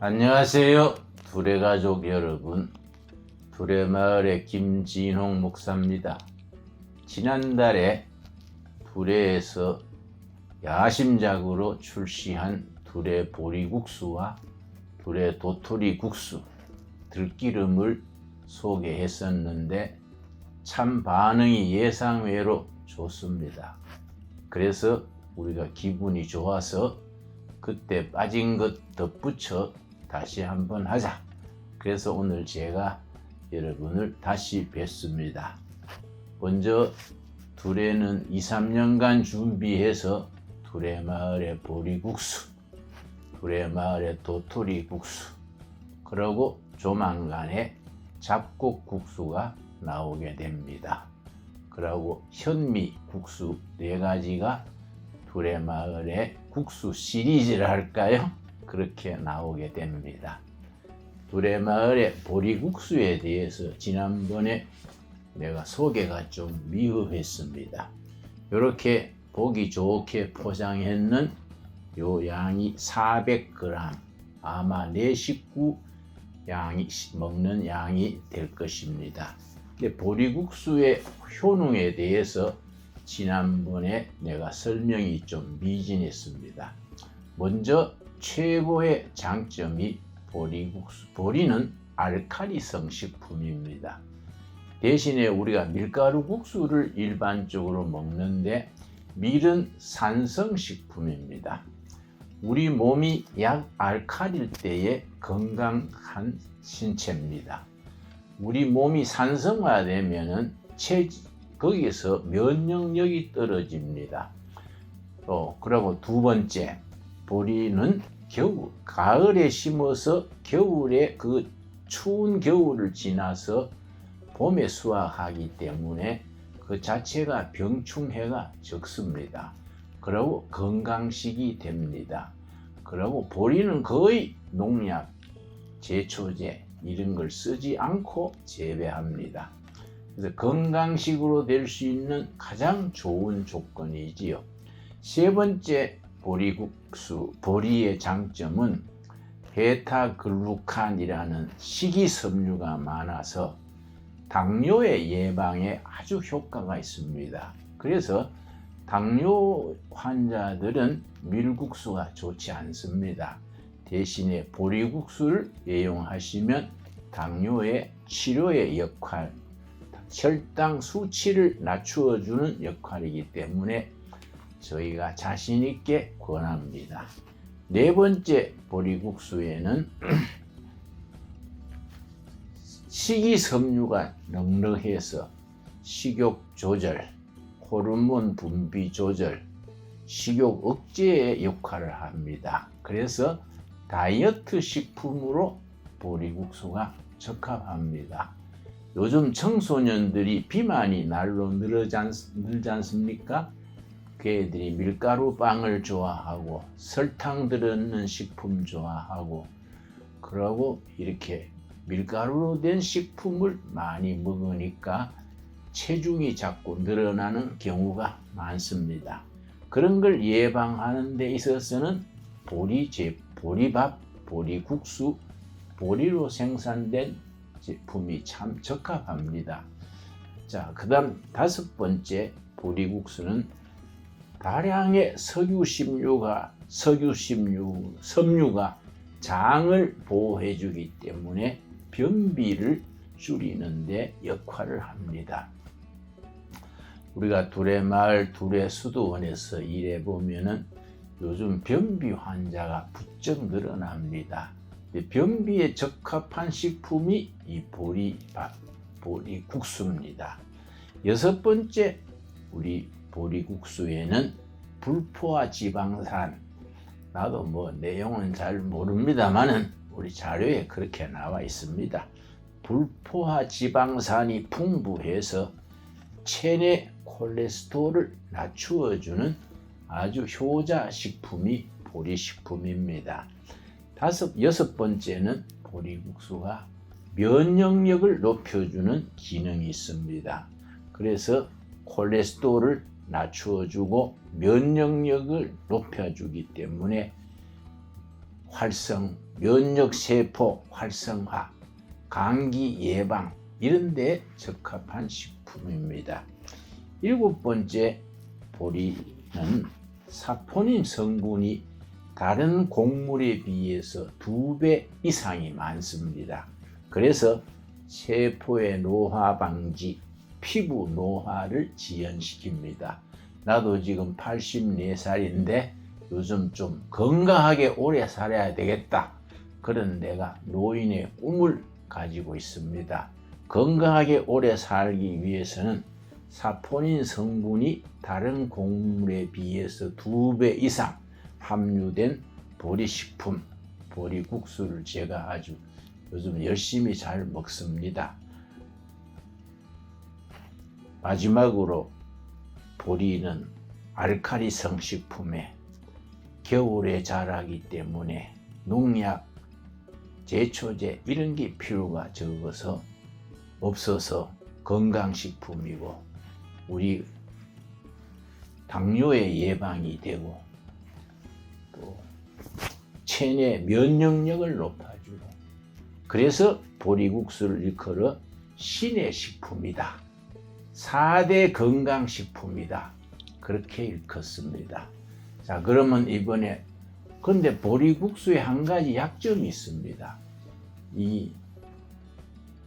안녕하세요. 두레가족 여러분. 두레마을의 김진홍 목사입니다. 지난달에 두레에서 야심작으로 출시한 두레 보리국수와 두레 도토리국수, 들기름을 소개했었는데 참 반응이 예상외로 좋습니다. 그래서 우리가 기분이 좋아서 그때 빠진 것 덧붙여 다시 한번 하자. 그래서 오늘 제가 여러분을 다시 뵙습니다. 먼저 두레는 2-3년간 준비해서 두레마을의 보리국수, 두레마을의 도토리국수, 그리고 조만간에 잡곡국수가 나오게 됩니다. 그리고 현미국수 4가지가 두레마을의 국수 시리즈를 할까요? 그렇게 나오게 됩니다. 두레마을의 보리국수에 대해서 지난번에 내가 소개가 좀 미흡했습니다. 이렇게 보기 좋게 포장했는 요 양이 400g, 아마 내 식구 양이 먹는 양이 될 것입니다. 근데 보리국수의 효능에 대해서 지난번에 내가 설명이 좀 미진했습니다. 먼저 최고의 장점이 보리국수. 보리는 알칼리성 식품입니다. 대신에 우리가 밀가루 국수를 일반적으로 먹는데 밀은 산성 식품입니다. 우리 몸이 약 알칼리일 때의 건강한 신체입니다. 우리 몸이 산성화되면은 거기에서 면역력이 떨어집니다. 그리고 두 번째, 보리는 가을에 심어서 겨울에 그 추운 겨울을 지나서 봄에 수확하기 때문에 그 자체가 병충해가 적습니다. 그리고 건강식이 됩니다. 그리고 보리는 거의 농약, 제초제 이런 걸 쓰지 않고 재배합니다. 그래서 건강식으로 될 수 있는 가장 좋은 조건이지요. 세 번째, 보리국수, 보리의 장점은 베타글루칸이라는 식이섬유가 많아서 당뇨의 예방에 아주 효과가 있습니다. 그래서 당뇨 환자들은 밀국수가 좋지 않습니다. 대신에 보리국수를 애용하시면 당뇨의 치료의 역할, 혈당 수치를 낮추어주는 역할이기 때문에 저희가 자신 있게 권합니다. 네 번째, 보리국수에는 식이섬유가 넉넉해서 식욕 조절, 호르몬 분비 조절, 식욕 억제의 역할을 합니다. 그래서 다이어트 식품으로 보리국수가 적합합니다. 요즘 청소년들이 비만이 날로 늘지 않습니까? 그 애들이 밀가루 빵을 좋아하고 설탕 들어있는 식품 좋아하고 그러고 이렇게 밀가루로 된 식품을 많이 먹으니까 체중이 자꾸 늘어나는 경우가 많습니다. 그런 걸 예방하는 데 있어서는 보리밥, 보리국수, 보리로 생산된 제품이 참 적합합니다. 자, 그 다음 5번째, 보리국수는 다량의 섬유가 장을 보호해 주기 때문에 변비를 줄이는 데 역할을 합니다. 우리가 두레마을 두레수도원에서 일해 보면은 요즘 변비 환자가 부쩍 늘어납니다. 변비에 적합한 식품이 이 보리국수입니다. 6번째, 우리 보리국수에는 불포화 지방산, 나도 내용은 잘 모릅니다만은 우리 자료에 그렇게 나와 있습니다. 불포화 지방산이 풍부해서 체내 콜레스테롤을 낮추어주는 아주 효자 식품이 보리식품입니다. 6번째는 보리국수가 면역력을 높여주는 기능이 있습니다. 그래서 콜레스테롤을 낮추어주고 면역력을 높여주기 때문에 활성, 면역세포 활성화, 감기 예방 이런 데 적합한 식품입니다. 7번째, 보리는 사포닌 성분이 다른 곡물에 비해서 2배 이상이 많습니다. 그래서 세포의 노화 방지, 피부 노화를 지연시킵니다. 나도 지금 84살인데 요즘 좀 건강하게 오래 살아야 되겠다. 그런 내가 노인의 꿈을 가지고 있습니다. 건강하게 오래 살기 위해서는 사포닌 성분이 다른 곡물에 비해서 2배 이상 함유된 보리식품, 보리국수를 제가 아주 요즘 열심히 잘 먹습니다. 마지막으로 보리는 알칼리성 식품에 겨울에 자라기 때문에 농약, 제초제 이런 게 필요가 없어서 건강식품이고 우리 당뇨의 예방이 되고 또 체내 면역력을 높아주고 그래서 보리국수를 일컬어 신의 식품이다. 4대 건강식품이다. 그렇게 일컫습니다. 자, 그러면 이번에 근데 보리국수에 한 가지 약점이 있습니다. 이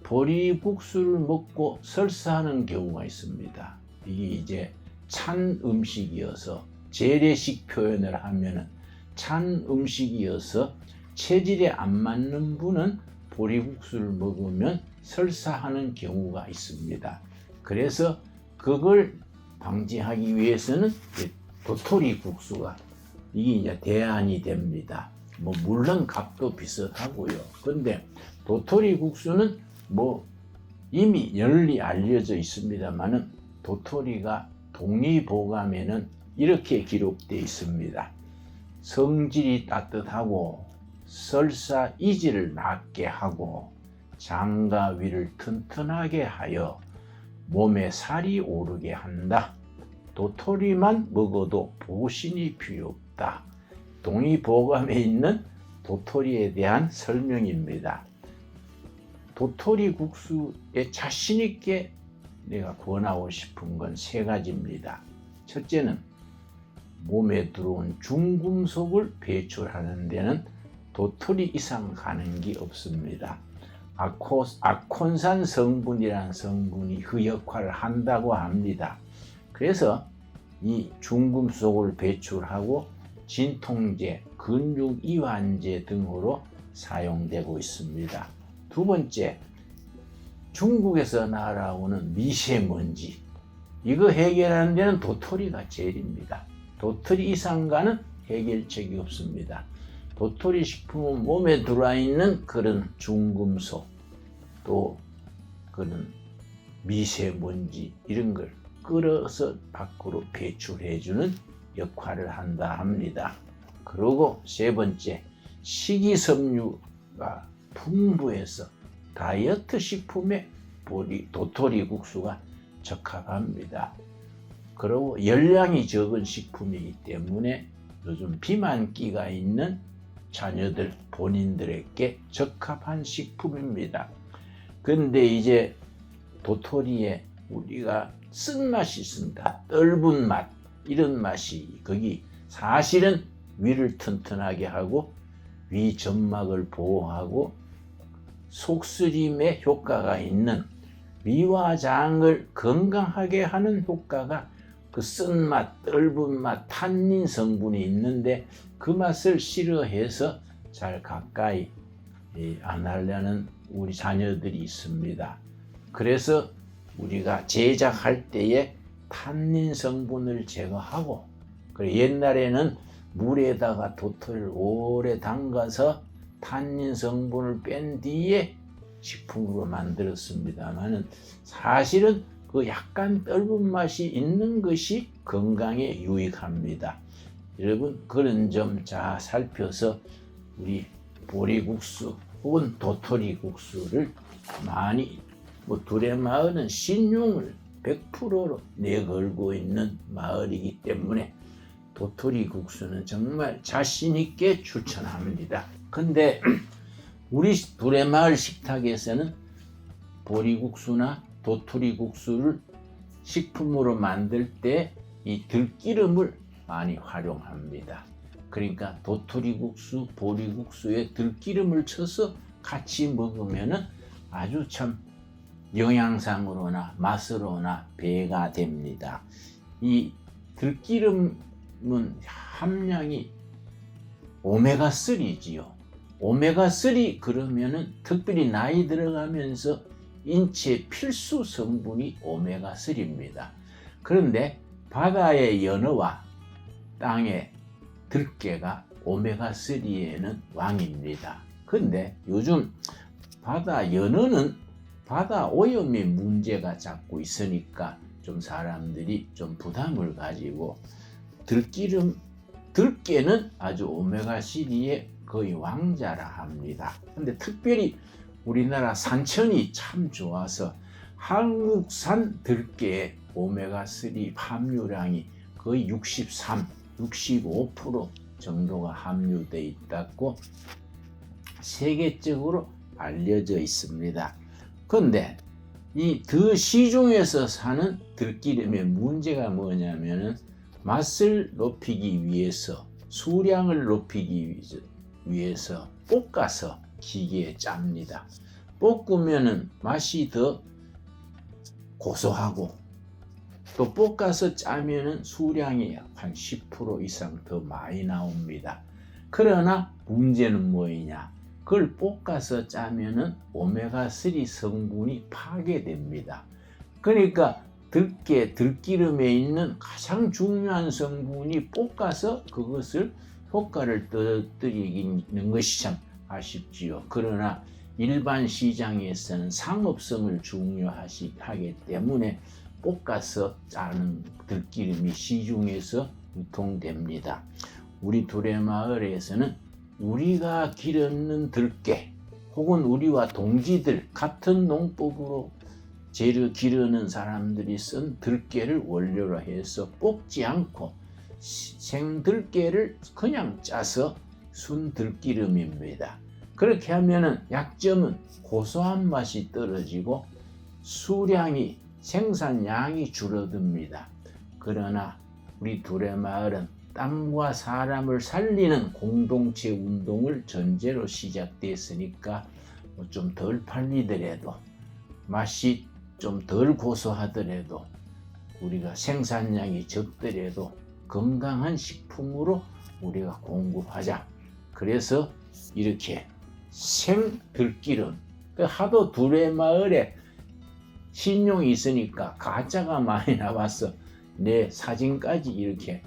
보리국수를 먹고 설사하는 경우가 있습니다. 이게 이제 찬 음식이어서 재래식 표현을 하면은 찬 음식이어서 체질에 안 맞는 분은 보리국수를 먹으면 설사하는 경우가 있습니다. 그래서 그걸 방지하기 위해서는 도토리국수가 이게 이제 대안이 됩니다. 물론 값도 비슷하고요. 근데 도토리국수는 이미 널리 알려져 있습니다만은 도토리가 동의보감에는 이렇게 기록되어 있습니다. 성질이 따뜻하고 설사 이질을 낫게 하고 장과 위를 튼튼하게 하여 몸에 살이 오르게 한다. 도토리만 먹어도 보신이 필요 없다. 동의보감에 있는 도토리에 대한 설명입니다. 도토리 국수에 자신 있게 내가 권하고 싶은 건 3가지입니다. 첫째는 몸에 들어온 중금속을 배출하는 데는 도토리 이상 가는 게 없습니다. 아콘산 성분이라는 성분이 그 역할을 한다고 합니다. 그래서 이 중금속을 배출하고 진통제, 근육 이완제 등으로 사용되고 있습니다. 2번째, 중국에서 날아오는 미세먼지. 이거 해결하는 데는 도토리가 제일입니다. 도토리 이상과는 해결책이 없습니다. 도토리 식품은 몸에 들어와 있는 그런 중금속, 또 그런 미세먼지 이런 걸 끌어서 밖으로 배출해주는 역할을 한다 합니다. 그리고 3번째, 식이섬유가 풍부해서 다이어트 식품에 도토리 국수가 적합합니다. 그리고 열량이 적은 식품이기 때문에 요즘 비만기가 있는 자녀들 본인들에게 적합한 식품입니다. 근데 이제 도토리에 우리가 쓴맛이 있습니다. 떫은 맛, 이런 맛이 거기 사실은 위를 튼튼하게 하고 위 점막을 보호하고 속쓰림에 효과가 있는 위와 장을 건강하게 하는 효과가 그 쓴맛, 떫은 맛, 탄닌 성분이 있는데 그 맛을 싫어해서 잘 가까이 안 하려는 우리 자녀들이 있습니다. 그래서 우리가 제작할 때에 탄닌 성분을 제거하고 옛날에는 물에다가 도토리를 오래 담가서 탄닌 성분을 뺀 뒤에 식품으로 만들었습니다만은 사실은 그 약간 떫은 맛이 있는 것이 건강에 유익합니다. 여러분 그런 점 잘 살펴서 우리 보리국수 혹은 도토리국수를 많이 두레마을은 신용을 100%로 내걸고 있는 마을이기 때문에 도토리 국수는 정말 자신 있게 추천합니다. 근데 우리 두레마을 식탁에서는 보리국수나 도토리 국수를 식품으로 만들 때 이 들기름을 많이 활용합니다. 그러니까 도토리 국수, 보리국수에 들기름을 쳐서 같이 먹으면은 아주 참 영양상으로나 맛으로나 배가 됩니다. 이 들기름은 함량이 오메가3지요. 오메가3 그러면은 특별히 나이 들어가면서 인체 필수 성분이 오메가3입니다. 그런데 바다의 연어와 땅의 들깨가 오메가3에는 왕입니다. 근데 요즘 바다 연어는 바다 오염의 문제가 자꾸 있으니까 좀 사람들이 좀 부담을 가지고 들깨는 아주 오메가3의 거의 왕자라 합니다. 근데 특별히 우리나라 산천이 참 좋아서 한국산 들깨의 오메가3 함유량이 거의 63, 65% 정도가 함유되어 있다고 세계적으로 알려져 있습니다. 그런데 이 시중에서 사는 들기름의 문제가 뭐냐면은 맛을 높이기 위해서, 수량을 높이기 위해서 볶아서 기계에 짭니다. 볶으면은 맛이 더 고소하고 또 볶아서 짜면은 수량이 한 10% 이상 더 많이 나옵니다. 그러나 문제는 뭐냐? 그걸 볶아서 짜면은 오메가3 성분이 파괴됩니다. 그러니까 들기름에 있는 가장 중요한 성분이 볶아서 그것을 효과를 떨어뜨리는 것이 참 아쉽지요. 그러나 일반 시장에서는 상업성을 중요하기 때문에 볶아서 짜는 들기름이 시중에서 유통됩니다. 우리 두레마을에서는 우리가 기르는 들깨 혹은 우리와 동지들 같은 농법으로 재료 기르는 사람들이 쓴 들깨를 원료로 해서 볶지 않고 생들깨를 그냥 짜서 순 들기름입니다. 그렇게 하면은 약점은 고소한 맛이 떨어지고 수량이 생산량이 줄어듭니다. 그러나 우리 두레마을은 땅과 사람을 살리는 공동체 운동을 전제로 시작됐으니까 좀 덜 팔리더라도 맛이 좀 덜 고소하더라도 우리가 생산량이 적더라도 건강한 식품으로 우리가 공급하자. 그래서 이렇게 생들기름, 하도 두레마을에 신용이 있으니까 가짜가 많이 나와서 내 사진까지 이렇게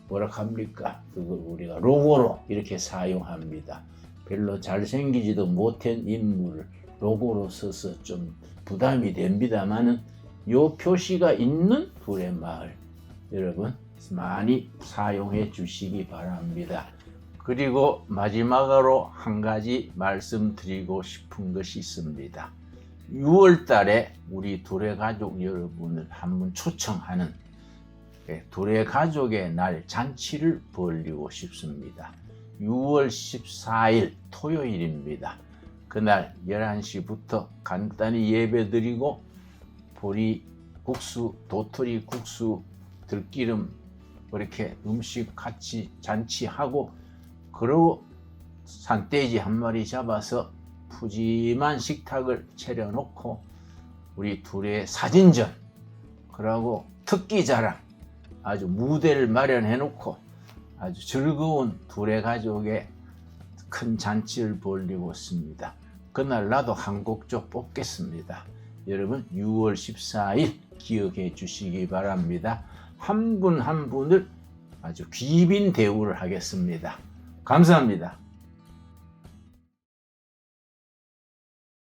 뭐랄합니까? 그걸 우리가 로고로 이렇게 사용합니다. 별로 잘생기지도 못한 인물을 로고로 써서 좀 부담이 됩니다만은 요 표시가 있는 두레마을 여러분 많이 사용해 주시기 바랍니다. 그리고 마지막으로 한 가지 말씀드리고 싶은 것이 있습니다. 6월 달에 우리 두레가족 여러분을 한번 초청하는 두레가족의 날 잔치를 벌이고 싶습니다. 6월 14일 토요일입니다. 그날 11시부터 간단히 예배드리고 보리국수, 도토리국수, 들기름 이렇게 음식 같이 잔치하고 그리고 산돼지 한 마리 잡아서 푸짐한 식탁을 차려놓고 우리 둘의 사진전 그러고 특기자랑 아주 무대를 마련해놓고 아주 즐거운 두레 가족의 큰 잔치를 벌이고 있습니다. 그날 나도 한 곡 좀 뽑겠습니다. 여러분 6월 14일 기억해 주시기 바랍니다. 한 분 한 분을 아주 귀빈 대우를 하겠습니다. 감사합니다.